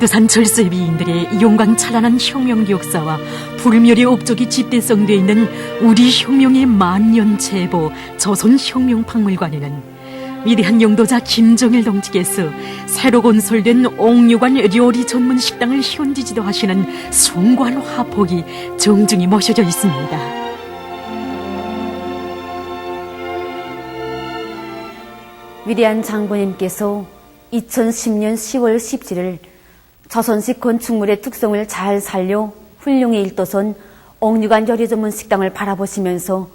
백두산 절세비인들의 용광찬란한 혁명 역사와 불멸의 업적이 집대성되어 있는 우리 혁명의 만년제보 조선혁명박물관에는 위대한 영도자 김정일 동지께서 새로 건설된 옥류관 요리 전문 식당을 현지지도 하시는 숭고한 화폭이 정중히 모셔져 있습니다. 위대한 장군님께서 2010년 10월 17일 조선식 건축물의 특성을 잘 살려 훌륭히 일도선 옥류관 요리 전문 식당을 바라보시면서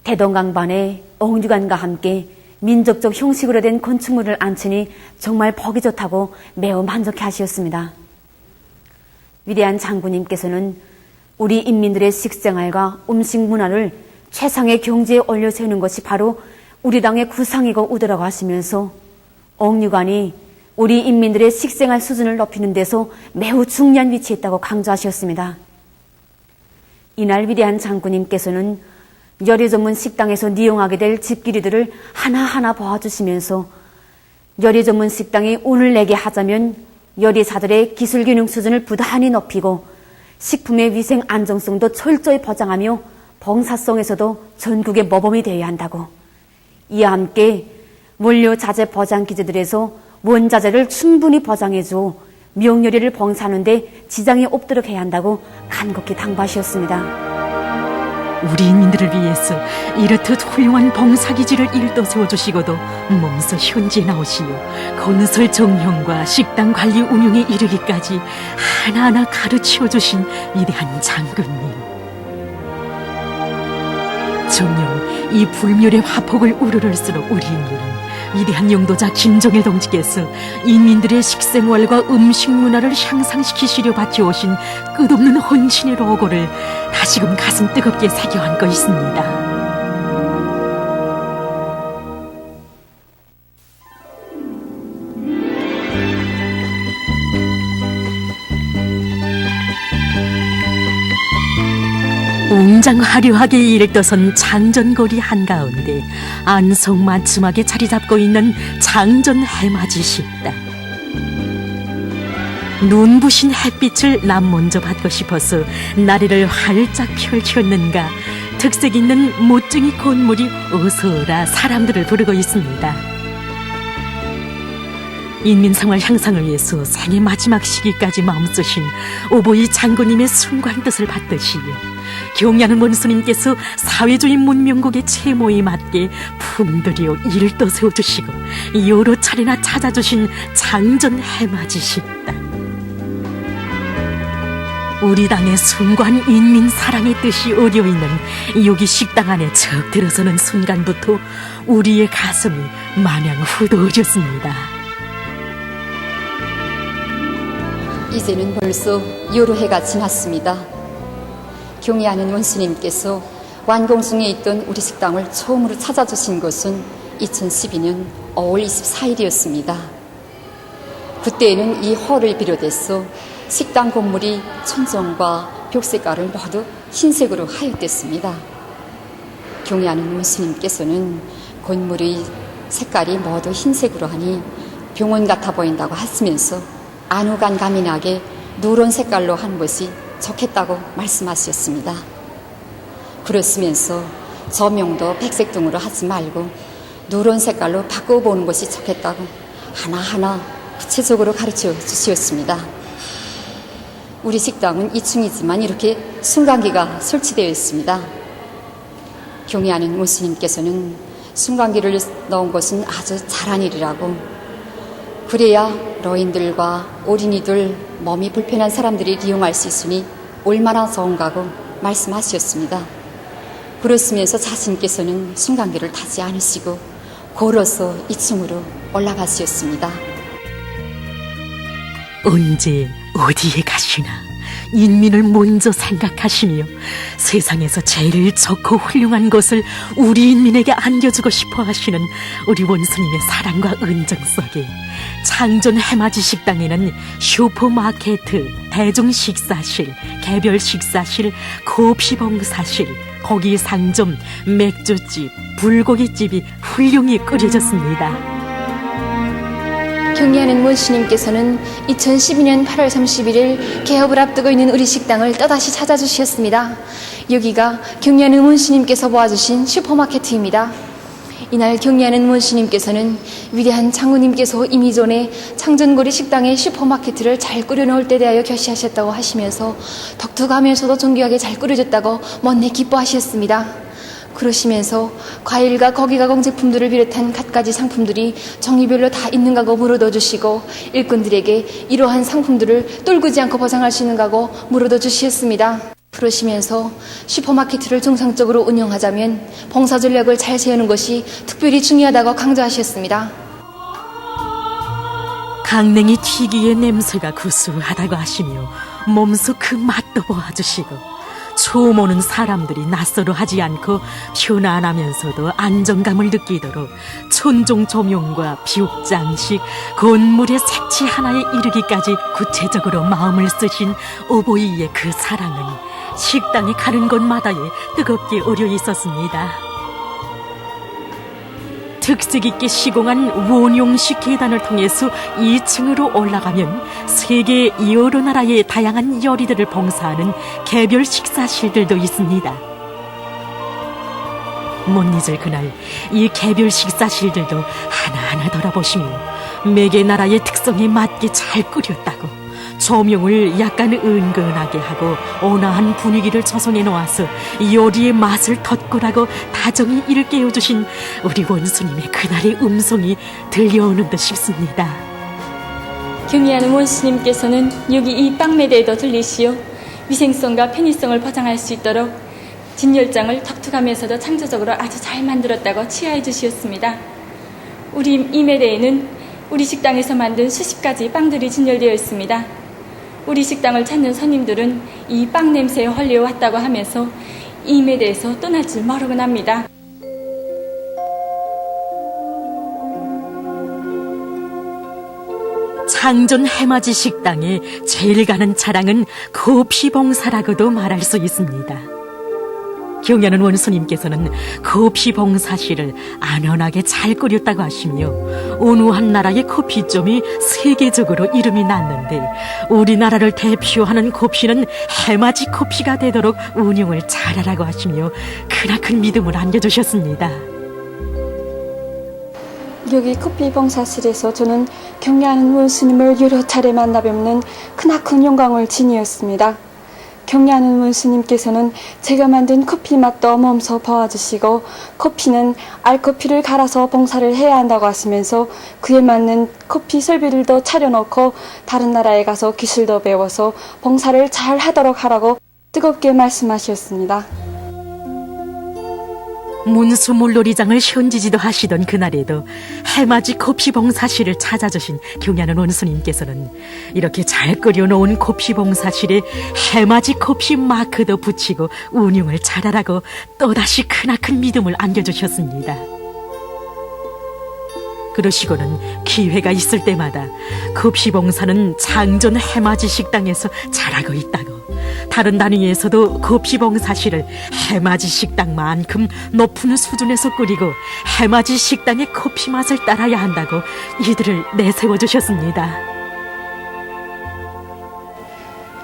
대동강반에 옥류관과 함께 민족적 형식으로 된 건축물을 앉히니 정말 보기 좋다고 매우 만족해 하셨습니다. 위대한 장군님께서는 우리 인민들의 식생활과 음식 문화를 최상의 경지에 올려세우는 것이 바로 우리 당의 구상이고 의도라고 하시면서 옥류관이 우리 인민들의 식생활 수준을 높이는 데서 매우 중요한 위치에 있다고 강조하셨습니다. 이날 위대한 장군님께서는 요리 전문 식당에서 이용하게 될 집기류들을 하나하나 보아주시면서 요리 전문 식당이 운을 내게 하자면 요리사들의 기술균형 수준을 부단히 높이고 식품의 위생 안정성도 철저히 보장하며 봉사성에서도 전국의 모범이 되어야 한다고, 이와 함께 원료 자재 보장 기제들에서 원자재를 충분히 보장해줘 명요리를 봉사하는 데 지장이 없도록 해야 한다고 간곡히 당부하셨습니다. 우리 인민들을 위해서 이렇듯 훌륭한 봉사기지를 일도 세워주시고도 몸소 현지에 나오시어 건설 정형과 식당 관리 운영에 이르기까지 하나하나 가르치어주신 위대한 장군님, 정녕 이 불멸의 화폭을 우러를수록 우리 인민은 위대한 영도자 김정일 동지께서 인민들의 식생활과 음식 문화를 향상시키시려 바쳐오신 끝없는 헌신의 로고를 다시금 가슴 뜨겁게 새겨 안고 있습니다. 웅장화려하게 일떠선 장전거리 한가운데 안성맞춤하게 자리 잡고 있는 장전 해맞이 식당. 눈부신 햇빛을 남 먼저 받고 싶어서 나래를 활짝 펼쳤는가 특색 있는 모퉁이 건물이 어서라 사람들을 부르고 있습니다. 인민생활 향상을 위해서 생애 마지막 시기까지 마음쓰신 오보이 장군님의 숭고한 뜻을 받듯이요, 경야는 원수님께서 사회주의 문명국의 채모에 맞게 품들여 일도 세워주시고 여러 차례나 찾아주신 장전 해맞이 식당. 우리 당의 숭고한 인민 사랑의 뜻이 어려있는 여기 식당 안에 척 들어서는 순간부터 우리의 가슴이 마냥 후두어졌습니다. 이제는 벌써 여러 해가 지났습니다. 경애하는 원수님께서 완공중에 있던 우리 식당을 처음으로 찾아주신 것은 2012년 5월 24일이었습니다. 그때에는 이 홀을 비롯해서 식당 건물이 천정과 벽 색깔을 모두 흰색으로 하였댔습니다. 경애하는 원수님께서는 건물의 색깔이 모두 흰색으로 하니 병원 같아 보인다고 하시면서 안우간감이 나게 누런 색깔로 한 것이 좋겠다고 말씀하셨습니다. 그러시면서 조명도 백색등으로 하지 말고 누런 색깔로 바꿔보는 것이 좋겠다고 하나하나 구체적으로 가르쳐 주셨습니다. 우리 식당은 2층이지만 이렇게 승강기가 설치되어 있습니다. 경애하는 원수님께서는 승강기를 넣은 것은 아주 잘한 일이라고, 그래야 노인들과 어린이들, 몸이 불편한 사람들이 이용할 수 있으니 얼마나 좋은가고 말씀하셨습니다. 그러시면서 자신께서는 승강기를 타지 않으시고 걸어서 2층으로 올라가셨습니다. 언제 어디에 가시나 인민을 먼저 생각하시며 세상에서 제일 좋고 훌륭한 것을 우리 인민에게 안겨주고 싶어 하시는 우리 원수님의 사랑과 은정 속에 장전 해맞이 식당에는 슈퍼마켓, 대중 식사실, 개별 식사실, 거업시봉사실, 고기 상점, 맥주집, 불고기집이 훌륭히 끓여졌습니다. 경리하는 원수님께서는 2012년 8월 31일 개업을 앞두고 있는 우리 식당을 또다시 찾아주셨습니다. 여기가 경리하는 원수님께서 모아주신 슈퍼마켓입니다. 이날 경리하는 원수님께서는 위대한 장군님께서 이미 전에 창전거리 식당에 슈퍼마켓을 잘 꾸려놓을 때 대하여 결시하셨다고 하시면서 독특하면서도 정교하게 잘 꾸려졌다고 못내 기뻐하셨습니다. 그러시면서 과일과 거기가공 제품들을 비롯한 갖가지 상품들이 종류별로 다 있는가고 물어도 주시고 일꾼들에게 이러한 상품들을 떨구지 않고 보상할 수 있는가고 물어도 주셨습니다. 그러시면서 슈퍼마켓을 정상적으로 운영하자면 봉사 전략을 잘 세우는 것이 특별히 중요하다고 강조하셨습니다. 강냉이 튀기의 냄새가 구수하다고 하시며 몸소 그 맛도 보아주시고 처음 오는 사람들이 낯설어 하지 않고 편안하면서도 안정감을 느끼도록 촌종 조명과 비옥장식, 건물의 색치 하나에 이르기까지 구체적으로 마음을 쓰신 오보이의 그 사랑은 식당에 가는 곳마다에 뜨겁게 어려 있었습니다. 특색 있게 시공한 원용식 계단을 통해서 2층으로 올라가면 세계 여러 나라의 다양한 요리들을 봉사하는 개별 식사실들도 있습니다. 못 잊을 그날 이 개별 식사실들도 하나하나 돌아보시며 매개 나라의 특성에 맞게 잘 끓였다고 조명을 약간 은근하게 하고 온화한 분위기를 조성해 놓아서 요리의 맛을 덧구라고 다정히 이를 깨워주신 우리 원수님의 그날의 음성이 들려오는 듯 싶습니다. 경리하는 원수님께서는 여기 이 빵매대에도 들리시어 위생성과 편의성을 보장할 수 있도록 진열장을 독특하면서도 창조적으로 아주 잘 만들었다고 치하해 주시었습니다. 우리 이 매대에는 우리 식당에서 만든 수십 가지 빵들이 진열되어 있습니다. 우리 식당을 찾는 손님들은 이 빵 냄새에 홀려 왔다고 하면서 이 매대에서 떠날 줄 모르곤 합니다. 창전 해맞이 식당에 제일 가는 차량은 커피봉사라고도 말할 수 있습니다. 경연한 원수님께서는 커피봉사실을 안연하게 잘 끓였다고 하시며 어느 한 나라의 커피점이 세계적으로 이름이 났는데 우리나라를 대표하는 커피는 해맞이 커피가 되도록 운영을 잘하라고 하시며 크나큰 믿음을 안겨주셨습니다. 여기 커피 봉사실에서 저는 경리하는 원수님을 여러 차례 만나뵙는 크나큰 영광을 지니었습니다. 경리하는 원수님께서는 제가 만든 커피 맛도 몸소 보아주시고 커피는 알커피를 갈아서 봉사를 해야 한다고 하시면서 그에 맞는 커피 설비들도 차려놓고 다른 나라에 가서 기술도 배워서 봉사를 잘 하도록 하라고 뜨겁게 말씀하셨습니다. 문수 물놀이장을 현지지도 하시던 그날에도 해맞이 커피 봉사실을 찾아주신 경연한 원수님께서는 이렇게 잘 끓여놓은 커피 봉사실에 해맞이 커피 마크도 붙이고 운영을 잘하라고 또다시 크나큰 믿음을 안겨주셨습니다. 그러시고는 기회가 있을 때마다 커피 봉사는 장전 해맞이 식당에서 잘하고 있다고 다른 단위에서도 커피 봉사실을 해맞이 식당만큼 높은 수준에서 끓이고 해맞이 식당의 커피 맛을 따라야 한다고 이들을 내세워 주셨습니다.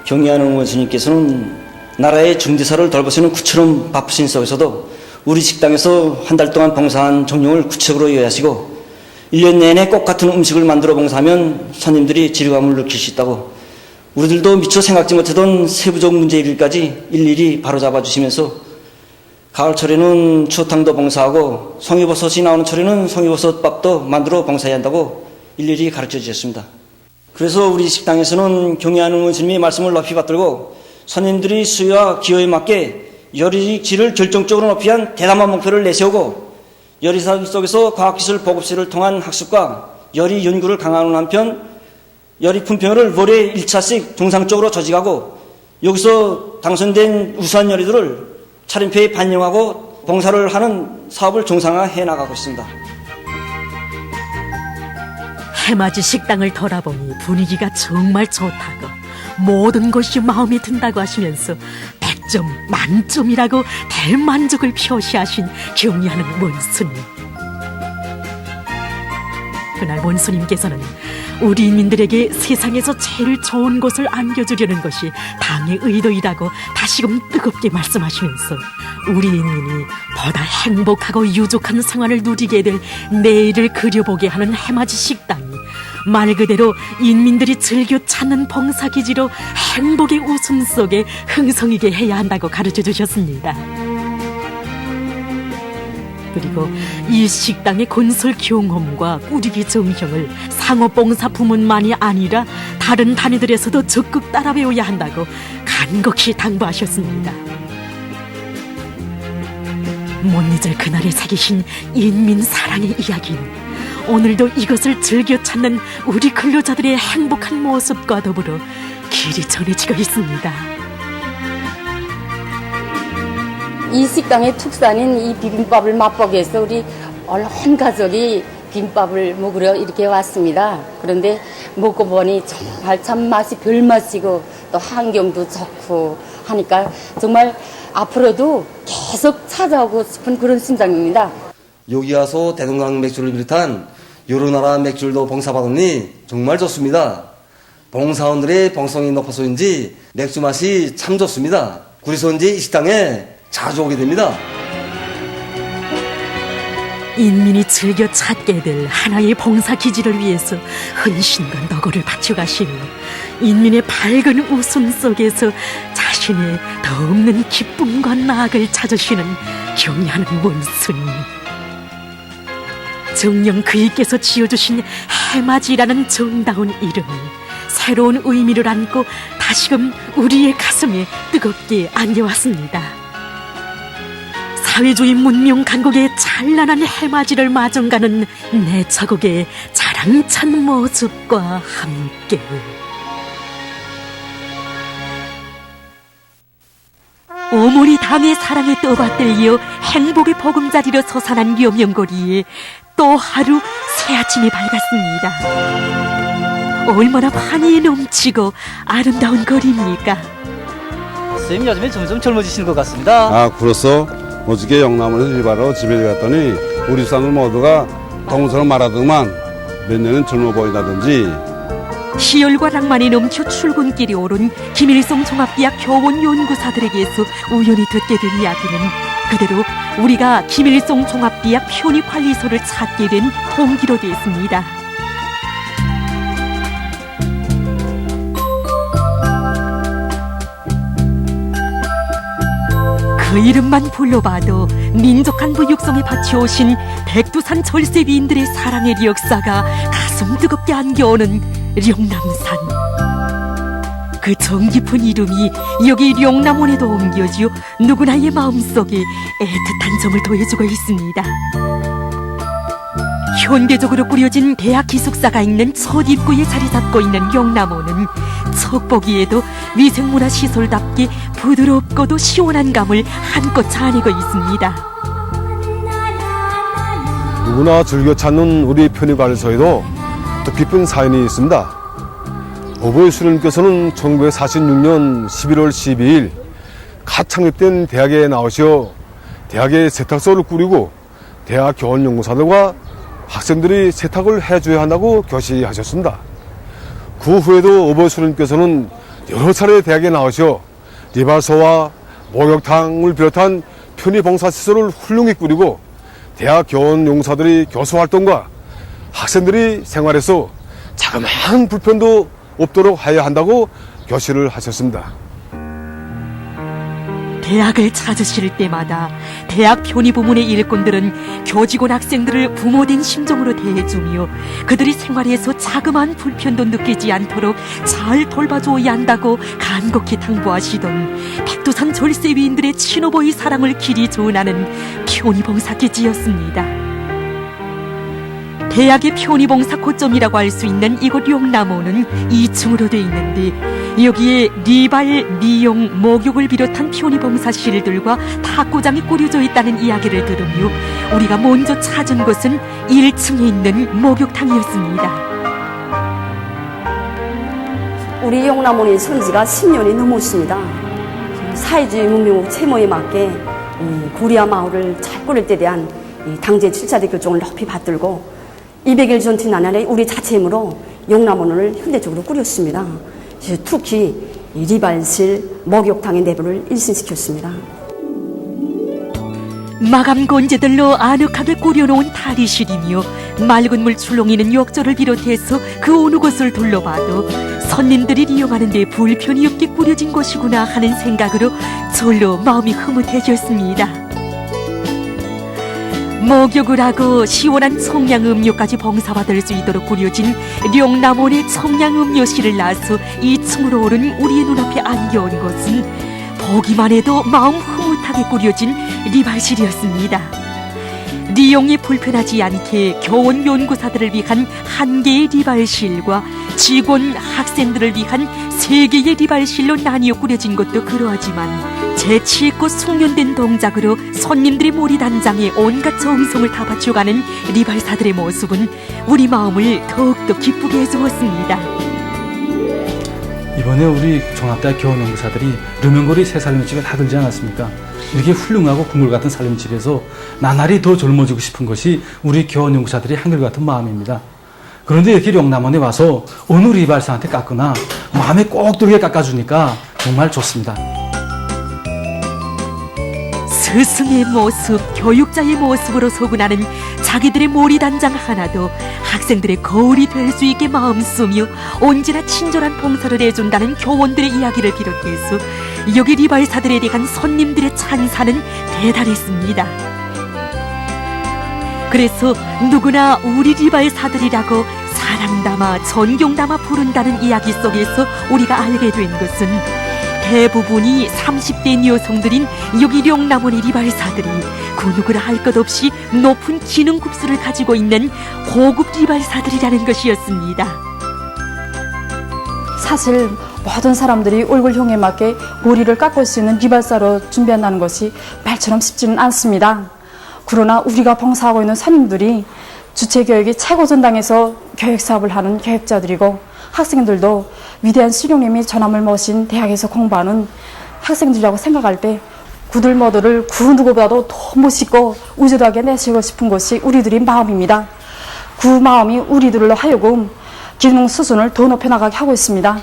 경리하는 원수님께서는 나라의 중대사를 돌보시는 구처럼 바쁘신 속에서도 우리 식당에서 한 달 동안 봉사한 정령을 구체적으로 요하시고 1년 내내 똑같은 음식을 만들어 봉사하면 손님들이 지루함을 느낄 수 있다고 우리들도 미처 생각지 못하던 세부적 문제일까지 일일이 바로잡아 주시면서 가을철에는 추어탕도 봉사하고 송이버섯이 나오는 철에는 송이버섯밥도 만들어 봉사해야 한다고 일일이 가르쳐 주셨습니다. 그래서 우리 식당에서는 경리하는 원수님의 말씀을 높이 받들고 손님들이 수요와 기호에 맞게 요리 질을 결정적으로 높이 한 대담한 목표를 내세우고 요리사 속에서 과학기술 보급실을 통한 학습과 요리 연구를 강화하는 한편 요리 품평을 월에 1차씩 정상적으로 조직하고 여기서 당선된 우수한 요리들을 차림표에 반영하고 봉사를 하는 사업을 정상화해 나가고 있습니다. 해맞이 식당을 돌아보니 분위기가 정말 좋다고 모든 것이 마음에 든다고 하시면서 100점 만점이라고 대만족을 표시하신 경리하는 원수님. 그날 원수님께서는 우리 인민들에게 세상에서 제일 좋은 곳을 안겨주려는 것이 당의 의도이라고 다시금 뜨겁게 말씀하시면서 우리 인민이 보다 행복하고 유족한 생활을 누리게 될 내일을 그려보게 하는 해맞이 식당이 말 그대로 인민들이 즐겨 찾는 봉사기지로 행복의 웃음 속에 흥성이게 해야 한다고 가르쳐 주셨습니다. 그리고 이 식당의 건설 경험과 꾸리기 정형을 상업봉사 부문만이 아니라 다른 단위들에서도 적극 따라 배워야 한다고 간곡히 당부하셨습니다. 못 잊을 그날에 새기신 인민 사랑의 이야기는 오늘도 이것을 즐겨 찾는 우리 근로자들의 행복한 모습과 더불어 길이 전해지고 있습니다. 이 식당의 특산인 이 비빔밥을 맛보기 위해서 우리 온 가족이 비빔밥을 먹으러 이렇게 왔습니다. 그런데 먹고 보니 정말 참 맛이 별맛이고 또 환경도 좋고 하니까 정말 앞으로도 계속 찾아오고 싶은 그런 심정입니다. 여기 와서 대동강 맥주를 비롯한 여러 나라 맥주도 봉사받으니 정말 좋습니다. 봉사원들의 봉성이 높아서인지 맥주 맛이 참 좋습니다. 그래서인지 이 식당에 자주 오게 됩니다. 인민이 즐겨 찾게 될 하나의 봉사기지를 위해서 헌신과 노고를 바쳐가시며 인민의 밝은 웃음 속에서 자신의 더 없는 기쁨과 나악을 찾으시는 경애하는 원수님. 정녕 그이께서 지어주신 해맞이라는 정다운 이름이 새로운 의미를 안고 다시금 우리의 가슴에 뜨겁게 안겨왔습니다. 사회주의 문명 강국의 찬란한 해맞이를 마중가는 내 자국의 자랑찬 모습과 함께 오모리 당의 사랑에 떠받들려 행복의 보금자리로 솟아난 여명거리에 또 하루 새 아침이 밝았습니다. 얼마나 환희에 넘치고 아름다운 거리입니까? 선생님 요즘에 점점 젊어지시는 것 같습니다. 아, 그래서 어저께 영남원에서 일하러 집에 갔더니 우리 사람들 모두가 동서로 말하더만 몇 년은 젊어 보인다든지. 희열과 낭만이 넘쳐 출근길이 오른 김일성 종합대학 교원 연구사들에게서 우연히 듣게 된 이야기는 그대로 우리가 김일성 종합대학 편입관리소를 찾게 된 동기로 됐습니다. 그 이름만 불러봐도 민족한부 육성에 바쳐오신 백두산 절세비인들의 사랑의 역사가 가슴 뜨겁게 안겨오는 령남산. 그 정깊은 이름이 여기 령남원에도 옮겨져 누구나의 마음속에 애틋한 점을 더해주고 있습니다. 현대적으로 꾸려진 대학 기숙사가 있는 첫 입구에 자리 잡고 있는 영남원은 척 보기에도 위생문화시설답게 부드럽고도 시원한 감을 한껏 자아내고 있습니다. 누구나 즐겨 찾는 우리 편입관리소에도 뜻깊은 사연이 있습니다. 오보이 수령께서는 1946년 11월 12일 갓 창립된 대학에 나오시어 대학의 세탁소를 꾸리고 대학 교원연구사들과 학생들이 세탁을 해줘야 한다고 교시하셨습니다. 그 후에도 오보이 수령께서는 여러 차례 대학에 나오시어 리발소와 목욕탕을 비롯한 편의봉사시설을 훌륭히 꾸리고 대학 교원연구사들이 교수활동과 학생들이 생활에서 자그마한 불편도 없도록 해야 한다고 교시를 하셨습니다. 대학을 찾으실 때마다 대학 편의부문의 일꾼들은 교직원 학생들을 부모된 심정으로 대해주며 그들이 생활에서 자그마한 불편도 느끼지 않도록 잘 돌봐줘야 한다고 간곡히 당부하시던 백두산 절세위인들의 친오보의 사랑을 길이 전하는 편의봉사기지였습니다. 대학의 편의봉사 고점이라고 할 수 있는 이곳 영남원은 2층으로 되어 있는데 여기에 리발, 미용, 목욕을 비롯한 편의봉사실들과 탁구장이 꾸려져 있다는 이야기를 들으며 우리가 먼저 찾은 곳은 1층에 있는 목욕탕이었습니다. 우리 영남원이 선지가 10년이 넘었습니다. 사회주의 문명국 채모에 맞게 고리아 마을을 잘 꾸릴 때 대한 당제 7차대 결정을 높이 받들고 200일 전투 나날에 우리 자체 힘으로 용남원을 현대적으로 꾸렸습니다. 특히 이 리발실, 목욕탕의 내부를 일신시켰습니다. 마감 건재들로 아늑하게 꾸려놓은 탈의실이며 맑은 물 출렁이는 욕조를 비롯해서 그 어느 곳을 둘러봐도 손님들이 이용하는 데 불편이 없게 꾸려진 곳이구나 하는 생각으로 절로 마음이 흐뭇해졌습니다. 목욕을 하고 시원한 청량음료까지 봉사받을 수 있도록 꾸려진 룡남원의 청량음료실을 나서 2층으로 오른 우리의 눈앞에 안겨온 것은 보기만 해도 마음 흐뭇하게 꾸려진 리발실이었습니다. 리용이 불편하지 않게 교원 연구사들을 위한 1개의 리발실과 직원 학생들을 위한 3개의 리발실로 나뉘어 꾸려진 것도 그러하지만 재치있고 숙련된 동작으로 손님들의 몰이단장에 온갖 정성을 다 바쳐가는 리발사들의 모습은 우리 마음을 더욱더 기쁘게 해주었습니다. 이번에 우리 종합대학 교원연구사들이 르면고리 새 살림집에 다 들지 않았습니까? 이렇게 훌륭하고 국물 같은 살림집에서 나날이 더 젊어지고 싶은 것이 우리 교원연구사들의 한결같은 마음입니다. 그런데 이렇게 룡남원에 와서 어느 리발사한테 깎거나 마음에 꼭 들게 깎아주니까 정말 좋습니다. 스승의 모습, 교육자의 모습으로 소근하는 자기들의 몰이단장 하나도 학생들의 거울이 될 수 있게 마음 쓰며 언제나 친절한 봉사를 해준다는 교원들의 이야기를 비롯해서 여기 리발사들에 대한 손님들의 찬사는 대단했습니다. 그래서 누구나 우리 리발사들이라고 사랑 담아 존경 담아 부른다는 이야기 속에서 우리가 알게 된 것은 대부분이 30대인 여성들인 여기 룡남원의 리발사들이 그 누구라 할 것 없이 높은 기능 급수를 가지고 있는 고급 리발사들이라는 것이었습니다. 사실 모든 사람들이 얼굴형에 맞게 머리를 깎을 수 있는 리발사로 준비한다는 것이 말처럼 쉽지는 않습니다. 그러나 우리가 봉사하고 있는 선임들이 주체교육이 최고 전당에서 교육사업을 하는 교육자들이고 학생들도 위대한 수령님이 전함을 모신 대학에서 공부하는 학생들이라고 생각할 때 그들 모두를 그 누구보다도 더 멋있고 우주하게 내세우고 싶은 것이 우리들의 마음입니다. 그 마음이 우리들로 하여금 기능 수준을 더 높여나가게 하고 있습니다.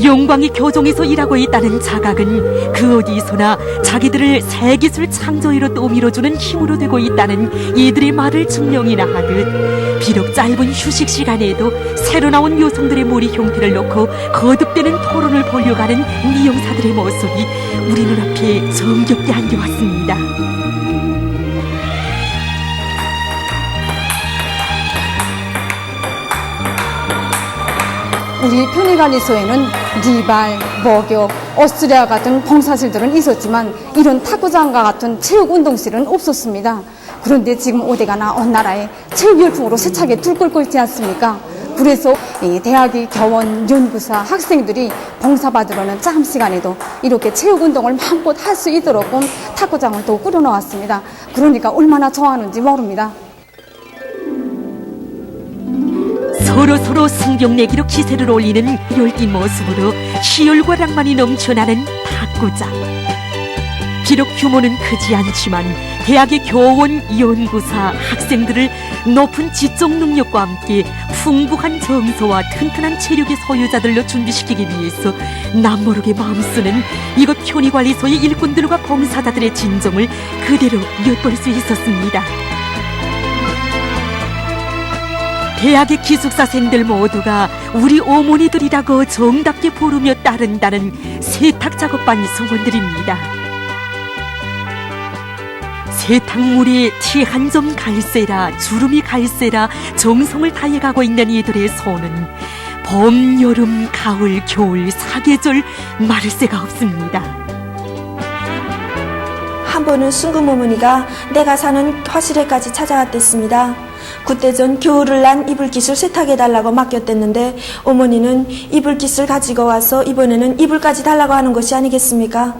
영광이 교정에서 일하고 있다는 자각은 그 어디서나 자기들을 새기술 창조위로 떠밀어주는 힘으로 되고 있다는 이들의 말을 증명이나 하듯 비록 짧은 휴식 시간에도 새로 나온 여성들의 머리 형태를 놓고 거듭되는 토론을 벌려가는 미용사들의 모습이 우리 눈앞에 정겹게 안겨왔습니다. 우리 편의관리소에는 리발, 목욕, 오스트리아 같은 봉사실들은 있었지만 이런 탁구장과 같은 체육운동실은 없었습니다. 그런데 지금 어디가나 온 나라에 체육열풍으로 세차게 들끓고 있지 않습니까? 그래서 이 대학의 교원, 연구사, 학생들이 봉사받으러는 짬 시간에도 이렇게 체육운동을 마음껏 할 수 있도록 탁구장을 또 꾸려놓았습니다. 그러니까 얼마나 좋아하는지 모릅니다. 서로 승경내기로 기세를 올리는 열띤 모습으로 희열과 낭만이 넘쳐나는 탁구장. 비록 규모는 크지 않지만 대학의 교원, 연구사, 학생들을 높은 지적 능력과 함께 풍부한 정서와 튼튼한 체력의 소유자들로 준비시키기 위해서 남모르게 마음쓰는 이곳 편의관리소의 일꾼들과 봉사자들의 진정을 그대로 엿볼 수 있었습니다. 대학의 기숙사생들 모두가 우리 어머니들이라고 정답게 부르며 따른다는 세탁 작업반 성원들입니다. 세탁물이 티 한 점 갈세라, 주름이 갈세라 정성을 다해가고 있는 이들의 손은 봄, 여름, 가을, 겨울, 사계절 마를 새가 없습니다. 한 번은 순금 어머니가 내가 사는 화실에까지 찾아왔댔습니다. 그때 전 겨울을 난 이불깃을 세탁해달라고 맡겼댔는데 어머니는 이불깃을 가지고 와서 이번에는 이불까지 달라고 하는 것이 아니겠습니까?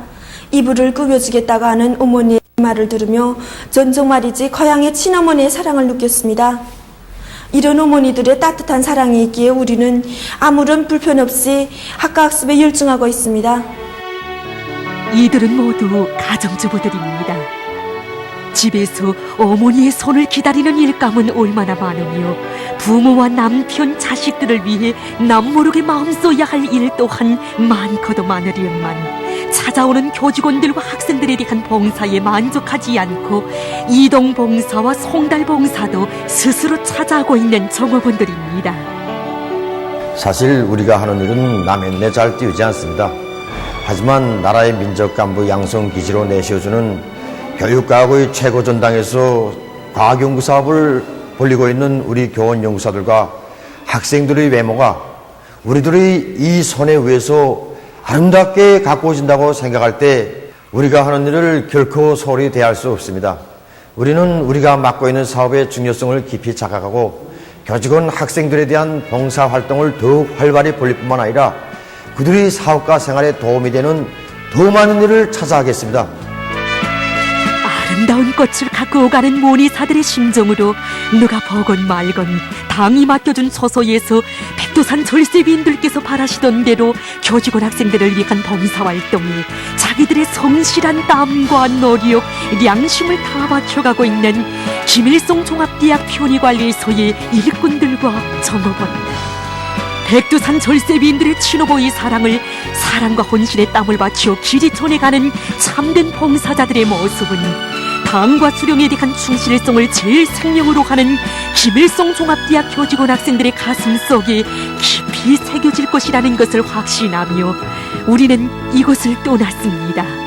이불을 꾸며주겠다고 하는 어머니의 말을 들으며 전 정말이지 거양의 친어머니의 사랑을 느꼈습니다. 이런 어머니들의 따뜻한 사랑이 있기에 우리는 아무런 불편 없이 학과학습에 열중하고 있습니다. 이들은 모두 가정주부들입니다. 집에서 어머니의 손을 기다리는 일감은 얼마나 많으며 부모와 남편, 자식들을 위해 남모르게 마음 써야 할 일 또한 많고도 많으련만 찾아오는 교직원들과 학생들에 대한 봉사에 만족하지 않고 이동봉사와 송달봉사도 스스로 찾아오고 있는 종업원들입니다. 사실 우리가 하는 일은 남의 눈에 잘 띄우지 않습니다. 하지만 나라의 민족 간부 양성 기지로 내세워주는 교육과학의 최고 전당에서 과학연구 사업을 벌이고 있는 우리 교원 연구사들과 학생들의 외모가 우리들의 이 손에 의해서 아름답게 가꾸어진다고 생각할 때 우리가 하는 일을 결코 소홀히 대할 수 없습니다. 우리는 우리가 맡고 있는 사업의 중요성을 깊이 자각하고 교직원 학생들에 대한 봉사활동을 더욱 활발히 벌일 뿐만 아니라 그들의 사업가 생활에 도움이 되는 더 많은 일을 찾아가겠습니다. 아름다운 꽃을 갖고 오가는 모니사들의 심정으로 누가 보건 말건 당이 맡겨준 처소에서 백두산 절세비인들께서 바라시던 대로 교직원 학생들을 위한 봉사활동에 자기들의 성실한 땀과 노력, 양심을 다 바쳐가고 있는 김일성 종합대학 편의관리소의 일꾼들과 종업원. 백두산 절세비인들의 친오보의 사랑과 혼신의 땀을 바쳐 길이 전해가는 참된 봉사자들의 모습은 당과 수령에 대한 충실성을 제일 생명으로 하는 김일성 종합대학 교직원 학생들의 가슴 속에 깊이 새겨질 것이라는 것을 확신하며 우리는 이곳을 떠났습니다.